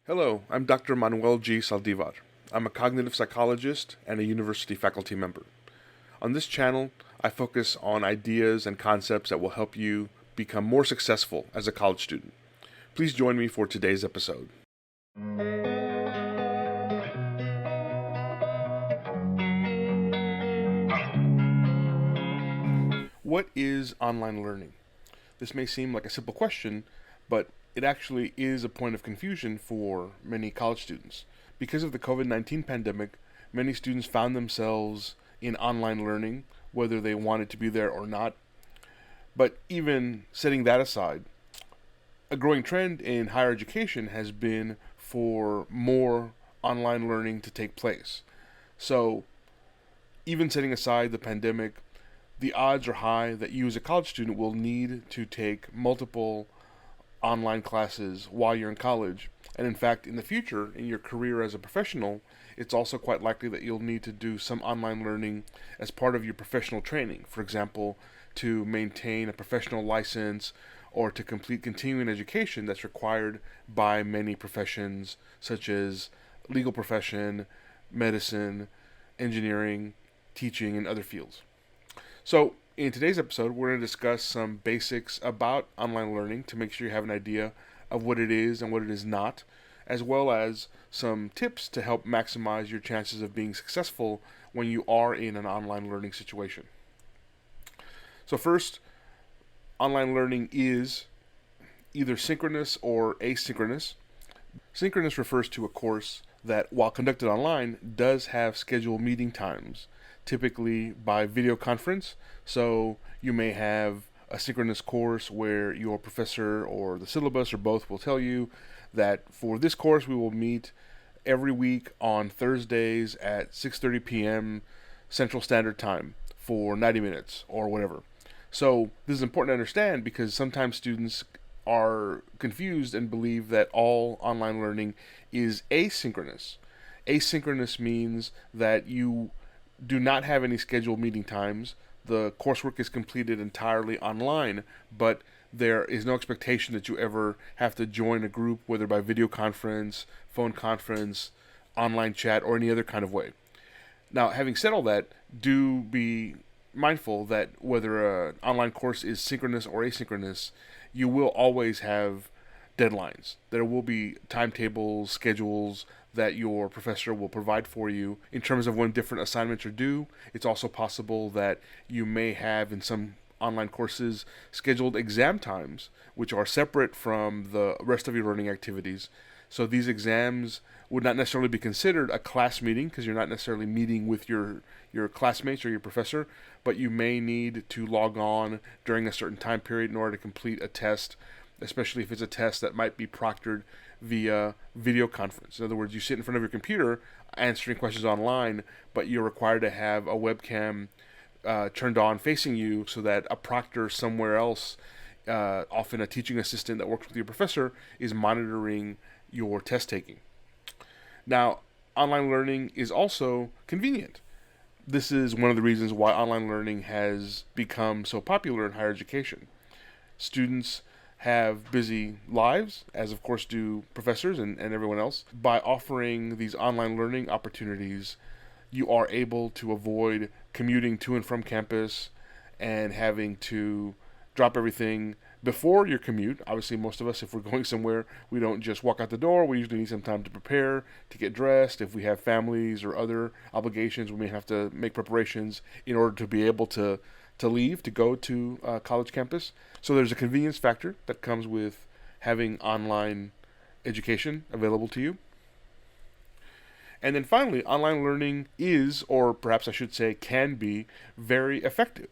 Hello, I'm Dr. Manuel G. Saldivar. I'm a cognitive psychologist and a university faculty member. On this channel, I focus on ideas and concepts that will help you become more successful as a college student. Please join me for today's episode. What is online learning? This may seem like a simple question, but it actually is a point of confusion for many college students. Because of the COVID-19 pandemic, many students found themselves in online learning, whether they wanted to be there or not. But even setting that aside, a growing trend in higher education has been for more online learning to take place. So, even setting aside the pandemic, the odds are high that you as a college student will need to take multiple online classes while you're in college. And in fact, in the future, in your career as a professional, it's also quite likely that you'll need to do some online learning as part of your professional training. For example, to maintain a professional license or to complete continuing education that's required by many professions, such as legal profession, medicine, engineering, teaching, and other fields. So, in today's episode, we're going to discuss some basics about online learning to make sure you have an idea of what it is and what it is not, as well as some tips to help maximize your chances of being successful when you are in an online learning situation. So, first, online learning is either synchronous or asynchronous. Synchronous refers to a course that, while conducted online, does have scheduled meeting times, typically by video conference. So you may have a synchronous course where your professor or the syllabus or both will tell you that for this course we will meet every week on Thursdays at 6:30 p.m. Central Standard Time for 90 minutes or whatever. So this is important to understand because sometimes students are confused and believe that all online learning is asynchronous. Asynchronous means that you do not have any scheduled meeting times. The coursework is completed entirely online, but there is no expectation that you ever have to join a group, whether by video conference, phone conference, online chat, or any other kind of way. Now, having said all that, do be mindful that whether an online course is synchronous or asynchronous, you will always have deadlines. There will be timetables, schedules that your professor will provide for you in terms of when different assignments are due. It's also possible that you may have in some online courses scheduled exam times, which are separate from the rest of your learning activities. So these exams would not necessarily be considered a class meeting because you're not necessarily meeting with your classmates or your professor, but you may need to log on during a certain time period in order to complete a test, especially if it's a test that might be proctored via video conference. In other words, you sit in front of your computer answering questions online, but you're required to have a webcam turned on facing you so that a proctor somewhere else, often a teaching assistant that works with your professor, is monitoring your test taking. Now, online learning is also convenient. This is one of the reasons why online learning has become so popular in higher education. Students have busy lives, as of course do professors and everyone else. By offering these online learning opportunities, you are able to avoid commuting to and from campus and having to drop everything before your commute. Obviously, most of us, if we're going somewhere, we don't just walk out the door. We usually need some time to prepare, to get dressed. If we have families or other obligations, we may have to make preparations in order to be able to leave, to go to college campus. So there's a convenience factor that comes with having online education available to you. And then finally, online learning is, or perhaps I should say can be, very effective.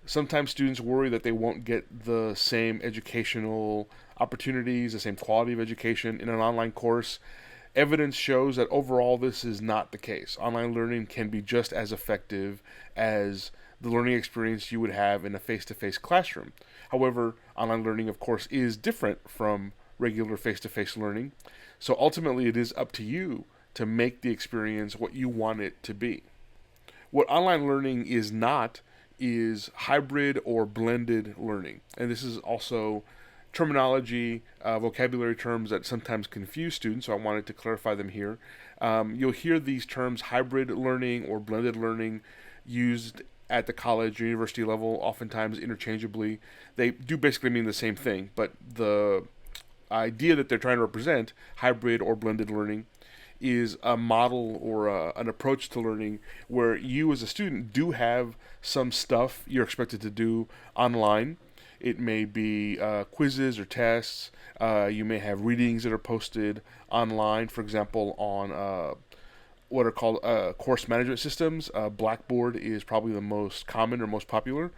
Sometimes students worry that they won't get the same educational opportunities, the same quality of education in an online course. Evidence shows that overall this is not the case. Online learning can be just as effective as the learning experience you would have in a face-to-face classroom. However, online learning, of course, is different from regular face-to-face learning. So ultimately, it is up to you to make the experience what you want it to be. What online learning is not is hybrid or blended learning. And this is also terminology, vocabulary terms that sometimes confuse students, so I wanted to clarify them here. You'll hear these terms hybrid learning or blended learning used at the college or university level, oftentimes interchangeably. They do basically mean the same thing, but the idea that they're trying to represent, hybrid or blended learning, is a model or an approach to learning where you as a student do have some stuff you're expected to do online. It may be quizzes or tests. You may have readings that are posted online, for example, on what are called course management systems. Blackboard is probably the most common or most popular.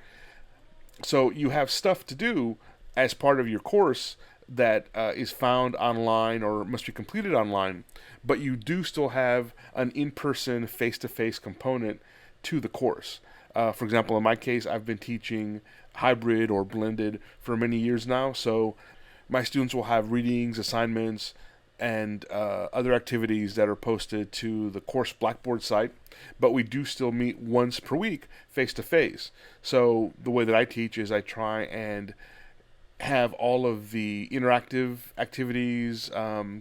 So you have stuff to do as part of your course that is found online or must be completed online, but you do still have an in-person, face-to-face component to the course. For example, in my case, I've been teaching hybrid or blended for many years now, so my students will have readings, assignments, and other activities that are posted to the course Blackboard site, but we do still meet once per week face-to-face. So the way that I teach is I try and have all of the interactive activities,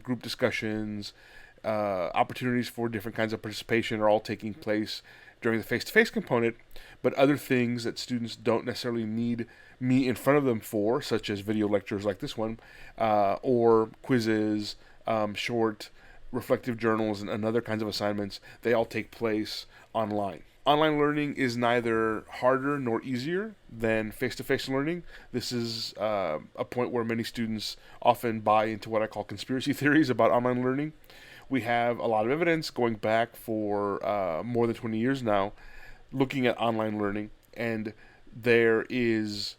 group discussions, opportunities for different kinds of participation are all taking place during the face-to-face component, but other things that students don't necessarily need me in front of them for, such as video lectures like this one, or quizzes, short reflective journals, and other kinds of assignments, they all take place online. Online learning is neither harder nor easier than face-to-face learning. This is a point where many students often buy into what I call conspiracy theories about online learning. We have a lot of evidence going back for more than 20 years now looking at online learning, and there is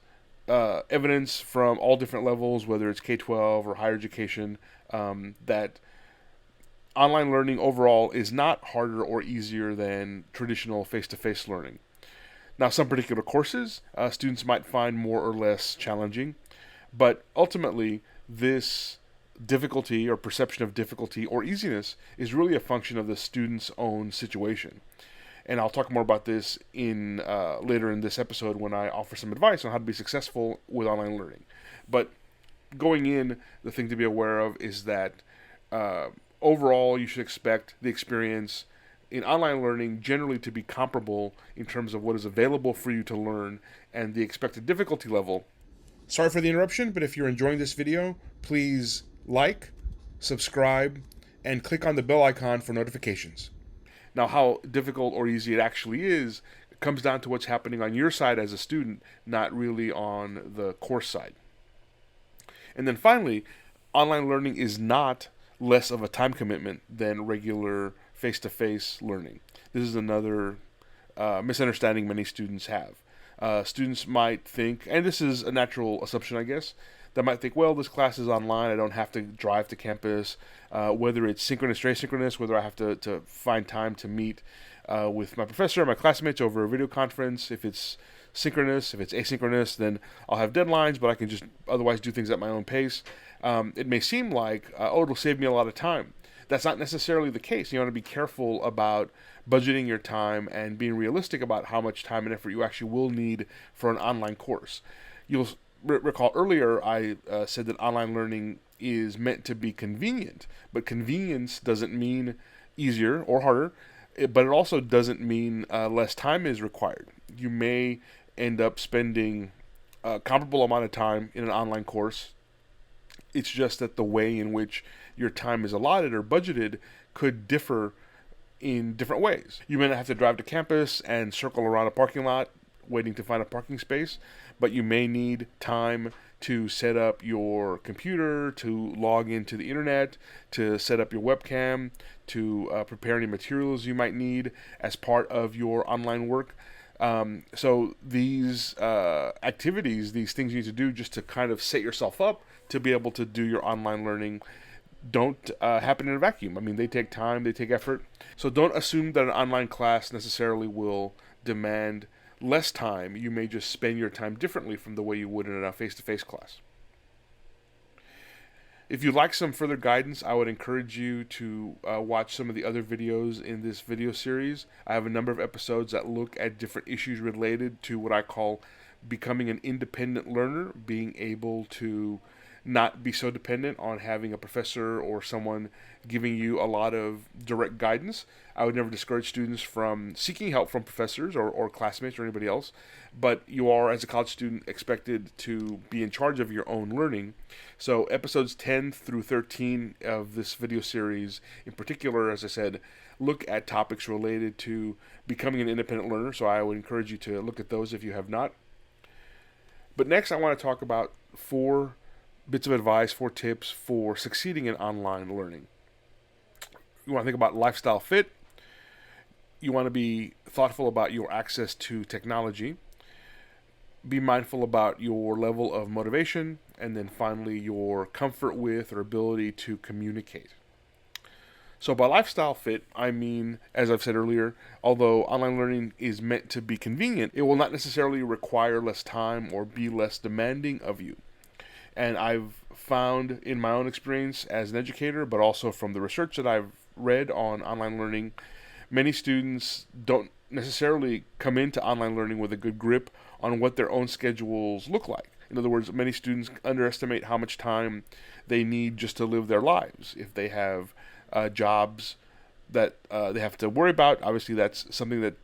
evidence from all different levels, whether it's K-12 or higher education, that online learning overall is not harder or easier than traditional face-to-face learning. Now, some particular courses students might find more or less challenging, but ultimately this difficulty or perception of difficulty or easiness is really a function of the student's own situation. And I'll talk more about this in later in this episode when I offer some advice on how to be successful with online learning. But going in, the thing to be aware of is that overall, you should expect the experience in online learning generally to be comparable in terms of what is available for you to learn and the expected difficulty level. Sorry for the interruption, but if you're enjoying this video, please like, subscribe, and click on the bell icon for notifications. Now, how difficult or easy it actually is comes down to what's happening on your side as a student, not really on the course side. And then finally, online learning is not less of a time commitment than regular face-to-face learning. This is another misunderstanding many students have. Students might think, and this is a natural assumption, I guess, they might think, well, this class is online, I don't have to drive to campus, whether it's synchronous or asynchronous, whether I have to find time to meet with my professor or my classmates over a video conference. If it's synchronous, if it's asynchronous, then I'll have deadlines, but I can just otherwise do things at my own pace. It may seem like, it'll save me a lot of time. That's not necessarily the case. You want to be careful about budgeting your time and being realistic about how much time and effort you actually will need for an online course. You'll recall earlier I said that online learning is meant to be convenient, but convenience doesn't mean easier or harder, but it also doesn't mean less time is required. You may end up spending a comparable amount of time in an online course. It's just that the way in which your time is allotted or budgeted could differ in different ways. You may not have to drive to campus and circle around a parking lot waiting to find a parking space, but you may need time to set up your computer, to log into the internet, to set up your webcam, to prepare any materials you might need as part of your online work. So these activities, these things you need to do just to kind of set yourself up to be able to do your online learning don't happen in a vacuum. I mean, they take time, they take effort. So don't assume that an online class necessarily will demand less time. You may just spend your time differently from the way you would in a face-to-face class. If you'd like some further guidance, I would encourage you to watch some of the other videos in this video series. I have a number of episodes that look at different issues related to what I call becoming an independent learner, being able to not be so dependent on having a professor or someone giving you a lot of direct guidance. I would never discourage students from seeking help from professors or classmates or anybody else, but you are, as a college student, expected to be in charge of your own learning. So episodes 10 through 13 of this video series in particular, as I said, look at topics related to becoming an independent learner, so I would encourage you to look at those if you have not. But next I want to talk about 4 bits of advice, 4 tips for succeeding in online learning. You want to think about lifestyle fit. You want to be thoughtful about your access to technology. Be mindful about your level of motivation. And then finally, your comfort with or ability to communicate. So by lifestyle fit, I mean, as I've said earlier, although online learning is meant to be convenient, it will not necessarily require less time or be less demanding of you. And I've found in my own experience as an educator, but also from the research that I've read on online learning, many students don't necessarily come into online learning with a good grip on what their own schedules look like. In other words, many students underestimate how much time they need just to live their lives. If they have jobs that they have to worry about, obviously that's something that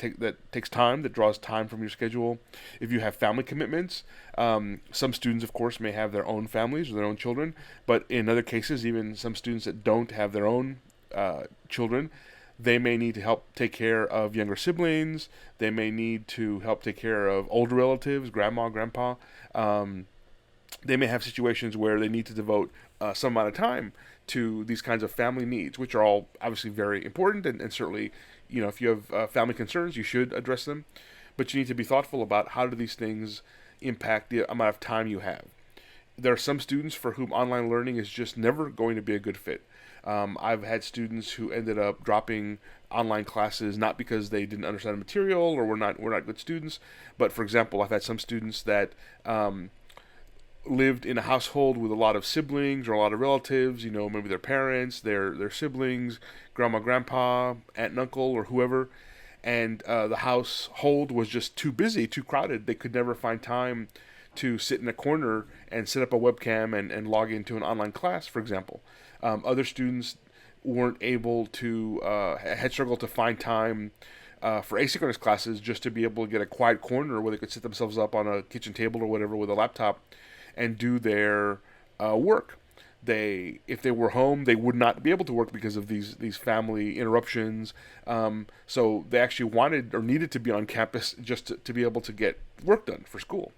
takes time, that draws time from your schedule. If you have family commitments, some students, of course, may have their own families or their own children, but in other cases, even some students that don't have their own children, they may need to help take care of younger siblings. They may need to help take care of older relatives, grandma, grandpa. They may have situations where they need to devote some amount of time to these kinds of family needs, which are all obviously very important, and certainly, if you have family concerns, you should address them. But you need to be thoughtful about how do these things impact the amount of time you have. There are some students for whom online learning is just never going to be a good fit. I've had students who ended up dropping online classes not because they didn't understand the material or were not good students, but for example, I've had some students that lived in a household with a lot of siblings or a lot of relatives, maybe their parents, their siblings, grandma, grandpa, aunt and uncle, or whoever, and the household was just too busy, too crowded. They could never find time to sit in a corner and set up a webcam and log into an online class, for example. Other students weren't able to, had struggled to find time for asynchronous classes just to be able to get a quiet corner where they could sit themselves up on a kitchen table or whatever with a laptop and do their work. If they were home, they would not be able to work because of these family interruptions. So they actually wanted or needed to be on campus just to be able to get work done for school.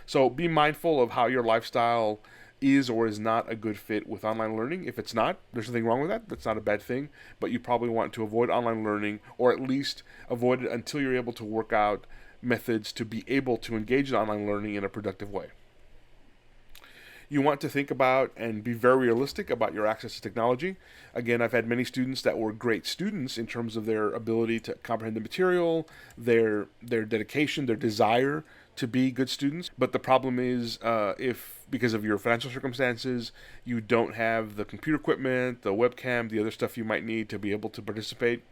So be mindful of how your lifestyle is or is not a good fit with online learning. If it's not, there's nothing wrong with that. That's not a bad thing. But you probably want to avoid online learning, or at least avoid it until you're able to work out methods to be able to engage in online learning in a productive way. You want to think about and be very realistic about your access to technology. Again, I've had many students that were great students in terms of their ability to comprehend the material, their dedication, their desire to be good students. But the problem is if, because of your financial circumstances, you don't have the computer equipment, the webcam, the other stuff you might need to be able to participate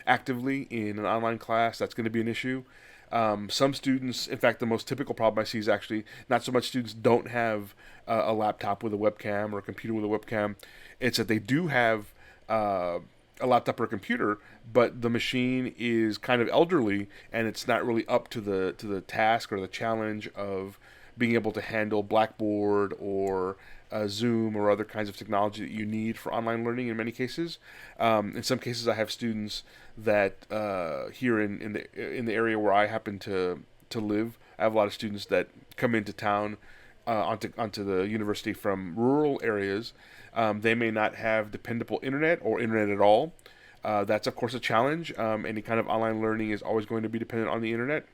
actively in an online class, that's going to be an issue. Some students, in fact, the most typical problem I see is actually not so much students don't have a laptop with a webcam or a computer with a webcam. It's that they do have a laptop or a computer, but the machine is kind of elderly and it's not really up to the task or the challenge of being able to handle Blackboard or Zoom or other kinds of technology that you need for online learning in many cases. In some cases, I have students that here in the area where I happen to live, I have a lot of students that come into town onto the university from rural areas. They may not have dependable internet or internet at all. That's, of course, a challenge. Any kind of online learning is always going to be dependent on the internet.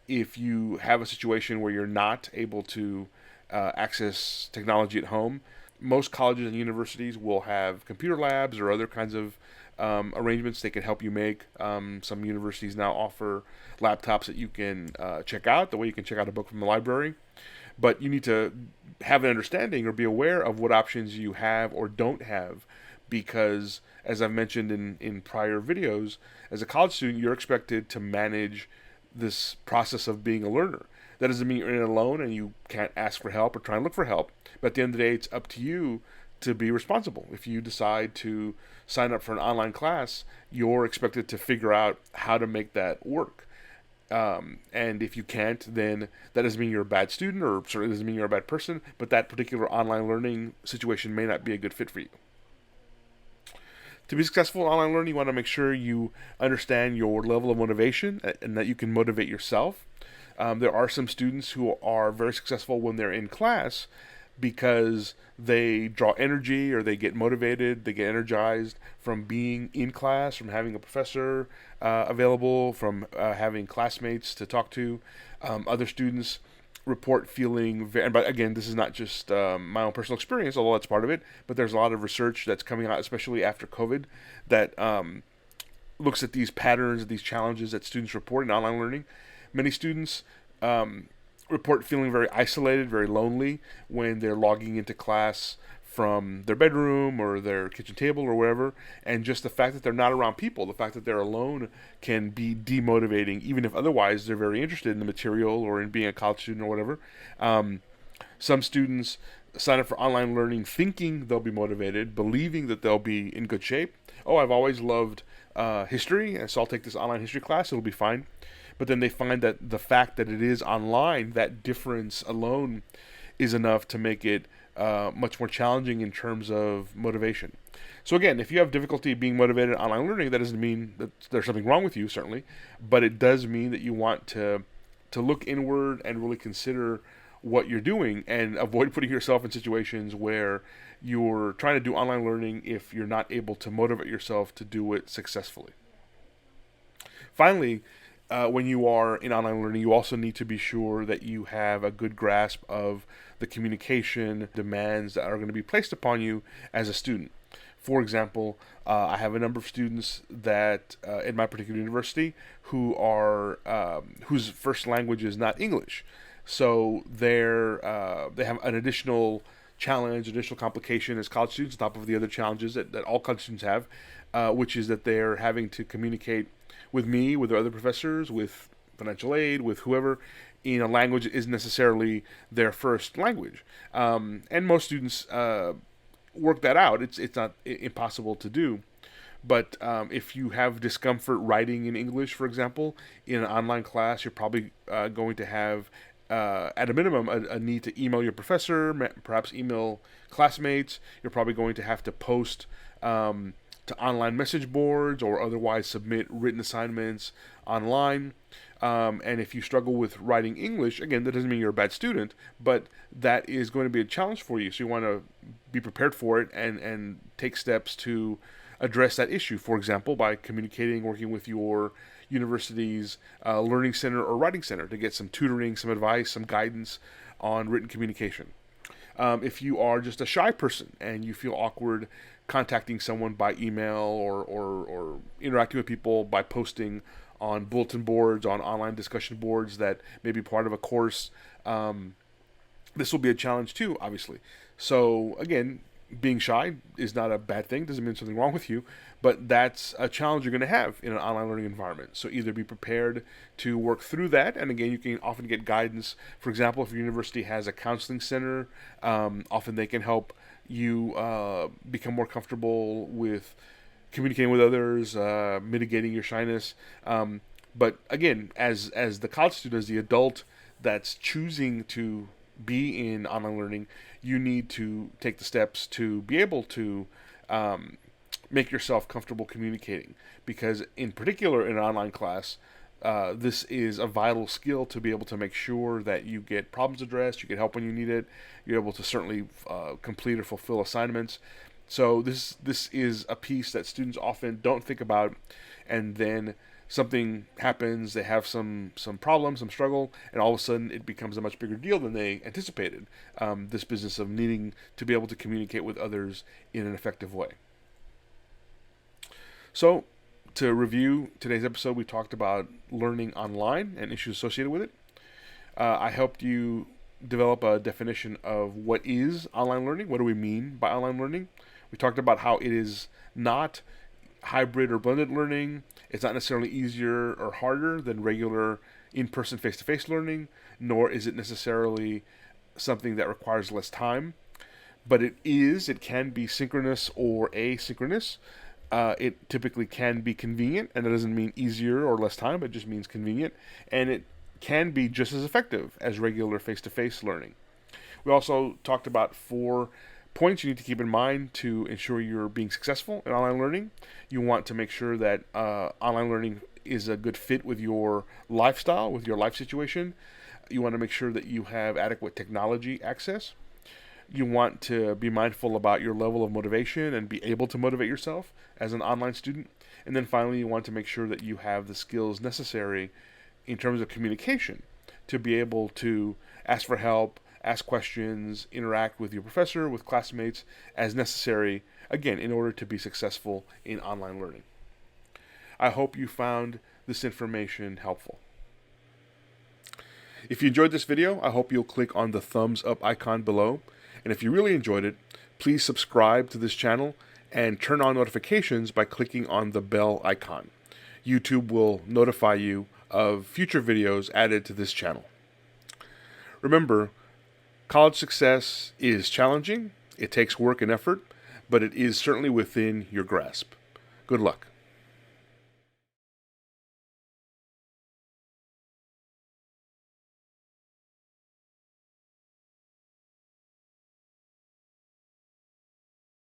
If you have a situation where you're not able to access technology at home, most colleges and universities will have computer labs or other kinds of arrangements they can help you make. Some universities now offer laptops that you can check out, the way you can check out a book from the library. But you need to have an understanding or be aware of what options you have or don't have, because, as I've mentioned in prior videos, as a college student, you're expected to manage this process of being a learner. That doesn't mean you're in it alone and you can't ask for help or try and look for help. But at the end of the day, it's up to you to be responsible. If you decide to sign up for an online class, you're expected to figure out how to make that work. And if you can't, then that doesn't mean you're a bad student, or certainly doesn't mean you're a bad person, but that particular online learning situation may not be a good fit for you. To be successful in online learning, you want to make sure you understand your level of motivation and that you can motivate yourself. There are some students who are very successful when they're in class because they draw energy, or they get motivated, they get energized from being in class, from having a professor available, from having classmates to talk to. Other students report feeling but again, this is not just my own personal experience, although that's part of it, but there's a lot of research that's coming out, especially after COVID, that looks at these patterns, these challenges that students report in online learning. Many students report feeling very isolated, very lonely when they're logging into class from their bedroom or their kitchen table or wherever, and just the fact that they're not around people, the fact that they're alone, can be demotivating, even if otherwise they're very interested in the material or in being a college student or whatever. Some students sign up for online learning thinking they'll be motivated, believing that they'll be in good shape. Oh, I've always loved history, and so I'll take this online history class, it'll be fine. But then they find that the fact that it is online, that difference alone is enough to make it much more challenging in terms of motivation. So again, if you have difficulty being motivated in online learning, that doesn't mean that there's something wrong with you, certainly, but it does mean that you want to look inward and really consider what you're doing, and avoid putting yourself in situations where you're trying to do online learning if you're not able to motivate yourself to do it successfully. Finally, when you are in online learning, you also need to be sure that you have a good grasp of the communication demands that are going to be placed upon you as a student. For example, I have a number of students that in my particular university who are whose first language is not English, so they have an additional challenge, additional complication as college students, on top of the other challenges that all college students have, which is that they're having to communicate with me, with their other professors, with financial aid, with whoever, in a language that isn't necessarily their first language. And most students work that out. It's not impossible to do. But if you have discomfort writing in English, for example, in an online class, you're probably going to have, at a minimum, a need to email your professor, perhaps email classmates. You're probably going to have to post to online message boards, or otherwise submit written assignments online. And if you struggle with writing English, again, that doesn't mean you're a bad student, but that is going to be a challenge for you. So you want to be prepared for it, and take steps to address that issue. For example, by communicating, working with your university's learning center or writing center to get some tutoring, some advice, some guidance on written communication. If you are just a shy person and you feel awkward contacting someone by email, or interacting with people by posting on bulletin boards, on online discussion boards that may be part of a course, this will be a challenge too, obviously. So again, being shy is not a bad thing, doesn't mean something wrong with you, but that's a challenge you're going to have in an online learning environment. So either be prepared to work through that, and again, you can often get guidance. For example, if your university has a counseling center, often they can help you become more comfortable with communicating with others, mitigating your shyness. But again, as the college student, as the adult that's choosing to be in online learning, you need to take the steps to be able to make yourself comfortable communicating. Because in particular, in an online class, this is a vital skill to be able to make sure that you get problems addressed, you get help when you need it, you're able to certainly complete or fulfill assignments. So this is a piece that students often don't think about, and then something happens, they have some problem, some struggle, and all of a sudden it becomes a much bigger deal than they anticipated. This business of needing to be able to communicate with others in an effective way. So, to review today's episode, we talked about learning online and issues associated with it. I helped you develop a definition of what is online learning. What do we mean by online learning? We talked about how it is not hybrid or blended learning. It's not necessarily easier or harder than regular in-person face-to-face learning, nor is it necessarily something that requires less time. But it can be synchronous or asynchronous. It typically can be convenient, and that doesn't mean easier or less time, it just means convenient. And it can be just as effective as regular face-to-face learning. We also talked about 4 points you need to keep in mind to ensure you're being successful in online learning. You want to make sure that online learning is a good fit with your lifestyle, with your life situation. You want to make sure that you have adequate technology access. You want to be mindful about your level of motivation and be able to motivate yourself as an online student. And then finally, you want to make sure that you have the skills necessary in terms of communication to be able to ask for help, ask questions, interact with your professor, with classmates as necessary, again, in order to be successful in online learning. I hope you found this information helpful. If you enjoyed this video, I hope you'll click on the thumbs up icon below. And if you really enjoyed it, please subscribe to this channel and turn on notifications by clicking on the bell icon. YouTube will notify you of future videos added to this channel. Remember, college success is challenging, it takes work and effort, but it is certainly within your grasp. Good luck.